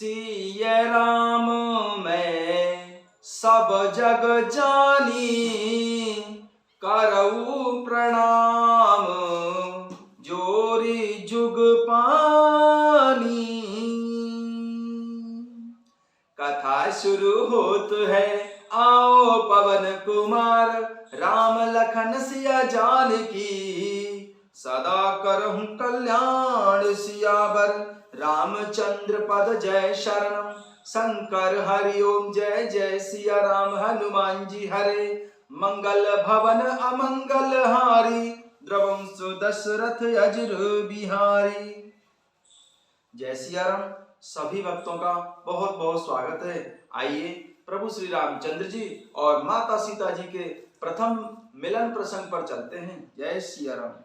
सिया राम मैं सब जग जानी, करऊ प्रणाम जोरी जुग पानी। कथा शुरू होत है, आओ पवन कुमार, राम लखन सिया जानकी, सदा करहूं कल्याण सियावर, रामचंद्र पद जय शरणम, शंकर हरि ओम जय जय सिया राम, हनुमान जी हरे, मंगल भवन अमंगल हारी, द्रवंशु दशरथ अजर बिहारी। जय सिया राम। सभी भक्तों का बहुत बहुत स्वागत है। आइए प्रभु श्री रामचंद्र जी और माता सीता जी के प्रथम मिलन प्रसंग पर चलते हैं। जय सिया राम।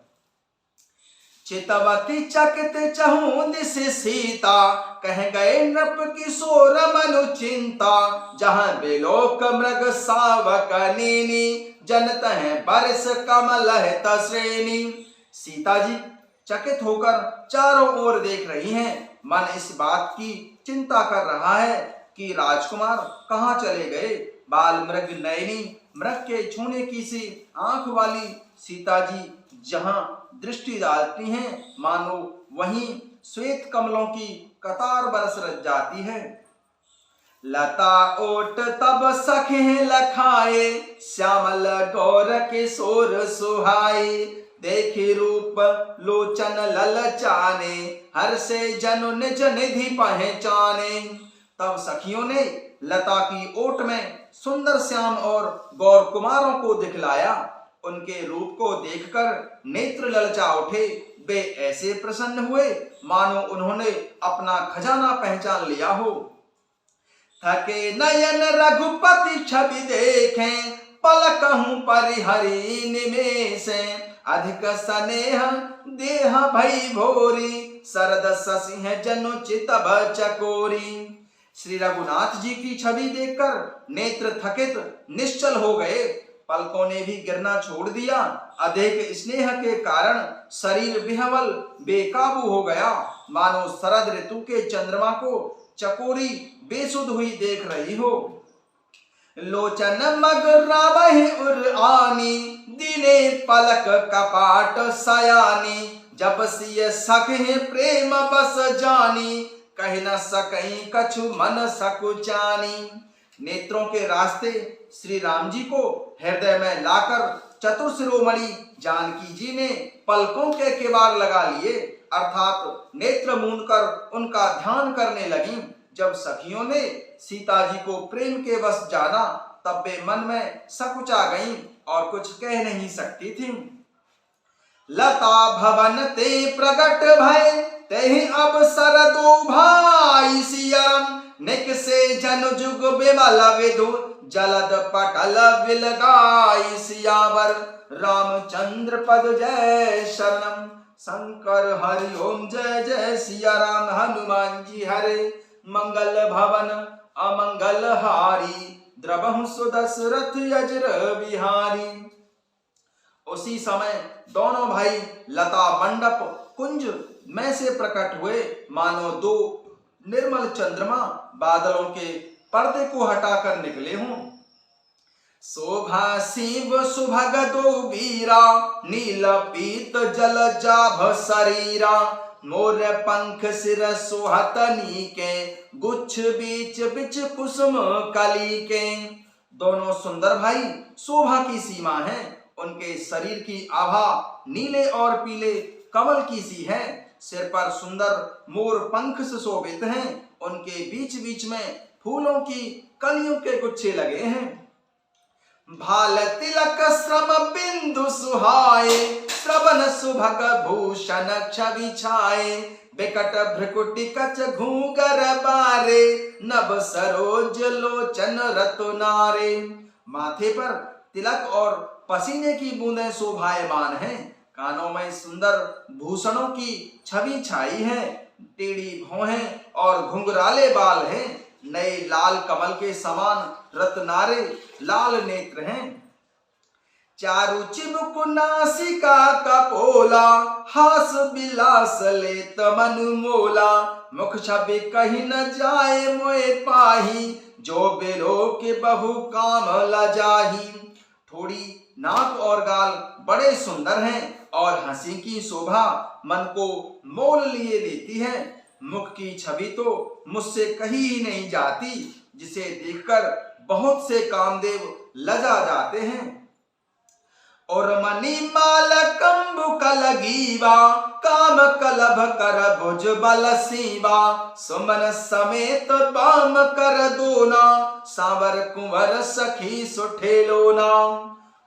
चितवती चकित चहु दिसि सीता, कह गए नृप किशोर मनु चिंता, जहां बेलोक मृग सावक नीनी, जनत है बरस कमल श्रेणी। सीता जी चकित होकर चारों ओर देख रही हैं। मन इस बात की चिंता कर रहा है कि राजकुमार कहाँ चले गए। बाल मृग नयनी, मृग के छूने की सी आंख वाली सीता जी जहां दृष्टि डालती हैं, मानो वहीं श्वेत कमलों की कतार बरस जाती है। लता ओट तब सखे लखाए, श्यामल गौर किशोर सुहाए, देखी रूप लोचन ललचाने, हर से जनु निज निधि पहचाने। तब सखियों ने लता की ओट में सुंदर श्याम और गौर कुमारों को दिखलाया। उनके रूप को देखकर नेत्र ललचा उठे। वे ऐसे प्रसन्न हुए मानो उन्होंने अपना खजाना पहचान लिया हो। थके नयन रघुपति छवि देखें, पलकहूं परिहरि निमेष, अधिक स्नेह देह भई भोरी, शरद शशि जनु चितब चकोरी। श्री रघुनाथ जी की छवि देखकर नेत्र थकित निश्चल हो गए। पलकों ने भी गिरना छोड़ दिया। अधिक स्नेह के कारण शरीर विह्वल बेकाबू हो गया, मानो शरद ऋतु के चंद्रमा को चकोरी बेसुध हुई देख रही हो। लोचन मगरावहि उर आनी, दिने पलक कपाट सयानी, जब सिय सखे प्रेम बस जानी, कह न सकई कछु मन सकुचानी। नेत्रों के रास्ते श्री राम जी को हृदय में लाकर चतुर शिरोमणि जानकी जी ने पलकों के किवाड़ लगा लिए, अर्थात नेत्र मूंद कर उनका ध्यान करने लगी। जब सखियों ने सीता जी को प्रेम के वश जाना, तब वे मन में सकुचा गईं और कुछ कह नहीं सकती थीं। लता भवन ते प्रगट भय, तेहि अवसर दो भाई सियरम, निकसे जनु जुग बिमल विधु, जलद पटल विलगाई सियावर, रामचंद्र पद जय शरणम, शंकर हरि ओम जय जय सिया राम, हनुमान जी हरे, मंगल भवन अमंगल हारी, द्रवंशु दशरथ अजर बिहारी। उसी समय दोनों भाई लता मंडप कुंज में से प्रकट हुए, मानो दो निर्मल चंद्रमा बादलों के पर्दे को हटाकर निकले हों। शोभा शिव सुभग दो वीरा, नील पीत जल जाभ शरीरा, मोर पंख सिर सोहत नीके, गुच्छ बीच बिच कुसुम कली के। दोनों सुंदर भाई शोभा की सीमा है। उनके शरीर की आभा नीले और पीले कमल की सी है। सिर पर सुंदर मोर पंख सुशोभित हैं। उनके बीच बीच में फूलों की कलियों के गुच्छे लगे हैं। भाल तिलक श्रम बिंदु सुहाए, श्रवण सुभग भूषण छवि छाए, बिकट भ्रकुटी कच घूंगर बारे, नभ सरोज लोचन रतुनारे। माथे पर तिलक और पसीने की बूंदें शोभायमान हैं। कानों में सुंदर भूषणों की छवि छाई है। टेढ़ी भौहें और घुंघराले बाल हैं। नए लाल कमल के समान रत्नारे लाल नेत्र हैं। चारु चिबुक नासिका कपोला, हास बिलास लेत मनु मोला। मुख छवि कहीं न जाए मोए पाही, जो बेलो के बहु काम लजाही। थोड़ी नाक और गाल बड़े सुंदर हैं और हंसी की शोभा मन को मोल लिए लेती है। मुख की छवि तो मुझसे कही ही नहीं जाती, जिसे देखकर बहुत से कामदेव लजा जाते हैं। और मणि माल कंबु कलगीवा, काम कलभ कर भुज बल सीवा। सुमन समेत बाम कर दोना, सांवर कुंवर सखी सुठेलोना।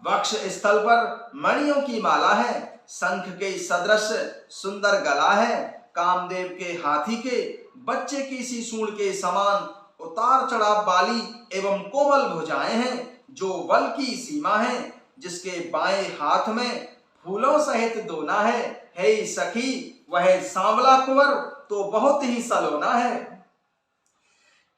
वक्ष स्थल पर मणियों की माला है, शंख के सदृश सुंदर गला है। कामदेव के हाथी के बच्चे की सी सूंड के समान उतार चढ़ाव वाली एवं कोमल भुजाएं हैं, जो बल की सीमा है। जिसके बाएं हाथ में फूलों सहित दोना है। हे सखी, वह सांवला कुंवर तो बहुत ही सलोना है।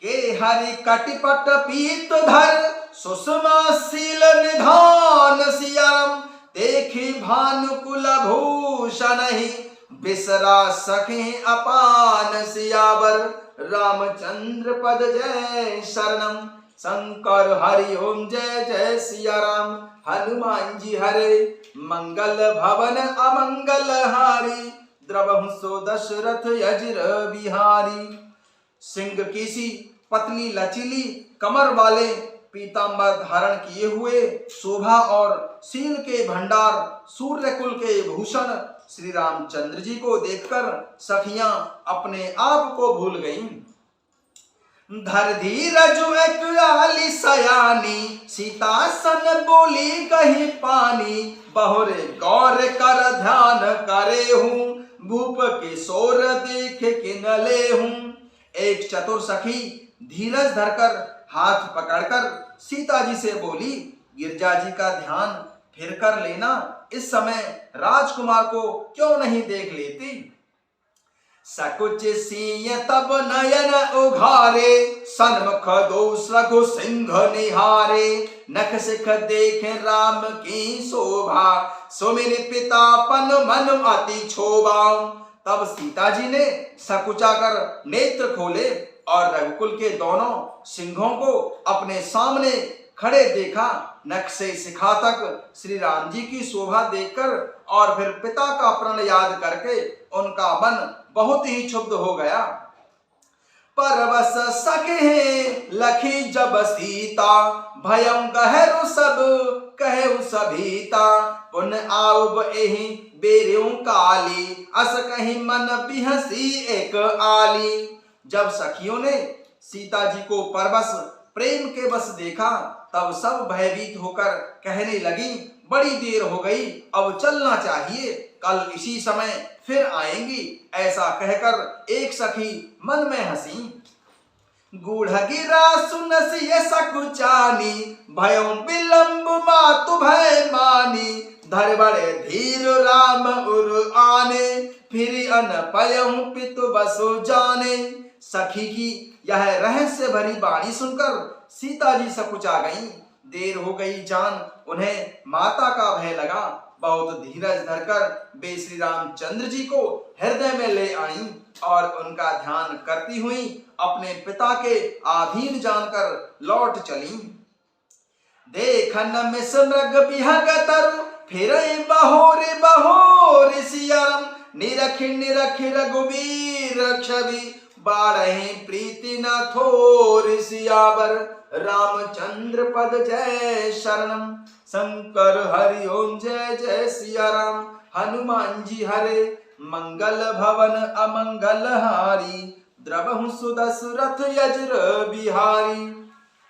के हरि कटिपट पीत धर, सुषमा शील निधान सियाम। देखी भानुकुल भूषण ही, बिसरा सखे अपान सियावर। रामचंद्र पद जय शरणम, शंकर हरि ओम जय जय सिया राम। हनुमान जी हरे, मंगल भवन अमंगल हारी। द्रवहु सो दशरथ यजिर बिहारी। सिंह की सी पतली लचीली कमर वाले पीतांबर धारण किए हुए, शोभा और शील के भंडार, सूर्य कुल के भूषण श्री रामचंद्र जी को देखकर सखियां अपने आप को भूल गईं। धर धीरज एक आली सयानी, सीता सन बोली कहीं पानी। बहुरे गौर कर ध्यान करे हूँ, भूप के शोर देख किनले हूँ। एक चतुर सखी धीरज धरकर हाथ पकड़कर सीता जी से बोली, गिरजा जी का ध्यान फिर कर लेना, इस समय राजकुमार को क्यों नहीं देख लेती। सकुच सिंह तब नयन उघारे, सन्मुख दो रघु सिंह निहारे। नख सिख देखे राम की शोभा, सुमिर पितापन मन अति क्षोभा। तब सीता जी ने सकुचाकर नेत्र खोले और रघुकुल के दोनों सिंहों को अपने सामने खड़े देखा। नख से शिखा तक श्री राम जी की शोभा देखकर और फिर पिता का प्रण याद करके उनका मन बहुत ही क्षुब्ध हो गया। परवश सके लखी जब सीता, भयं गहरु सब कहु सभीता। पुन आउब एहि बेरियों काली, अस कहीं मन बिहसी एक आली। जब सखियों ने सीता जी को परवश प्रेम के बस देखा, तब सब भयभीत होकर कहने लगी, बड़ी देर हो गई, अब चलना चाहिए, कल इसी समय फिर आएंगी। ऐसा कहकर एक सखी मन में हंसी। गूढ़ गिरा सुनसी सकुचानी, भयं विलंब मातु भय मानी। धर बड़े धीर राम उर आने, फिर अन पयहु पितु बसु जाने। सखी की यह रहस्य भरी वाणी सुनकर सीता जी सकुचा गईं। देर हो गई जान उन्हें माता का भय लगा। बहुत धीरज धरकर वे श्री रामचंद्र जी को हृदय में ले आईं और उनका ध्यान करती हुई अपने पिता के अधीन जानकर लौट चलीं। देखन मिस मृग बिहग तरु, फिर बहोरे बहोरे सियारम। निरखि निरखि रघुबीर छवि, बारहे प्रीति न थोर सियावर। रामचंद्र पद जय शरणम, शंकर हरि ओम जय जय सिया राम। हनुमान जी हरे, मंगल भवन अमंगल हारी। द्रवहु सुदशरथ यज्र बिहारी।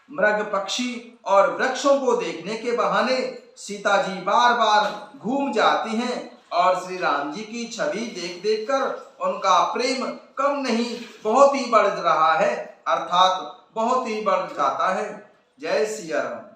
मृग पक्षी और वृक्षों को देखने के बहाने सीता जी बार बार घूम जाती हैं और श्री राम जी की छवि देख देख कर उनका प्रेम कम नहीं बहुत ही बढ़ रहा है, अर्थात बहुत ही बढ़ जाता है। जय सिया राम।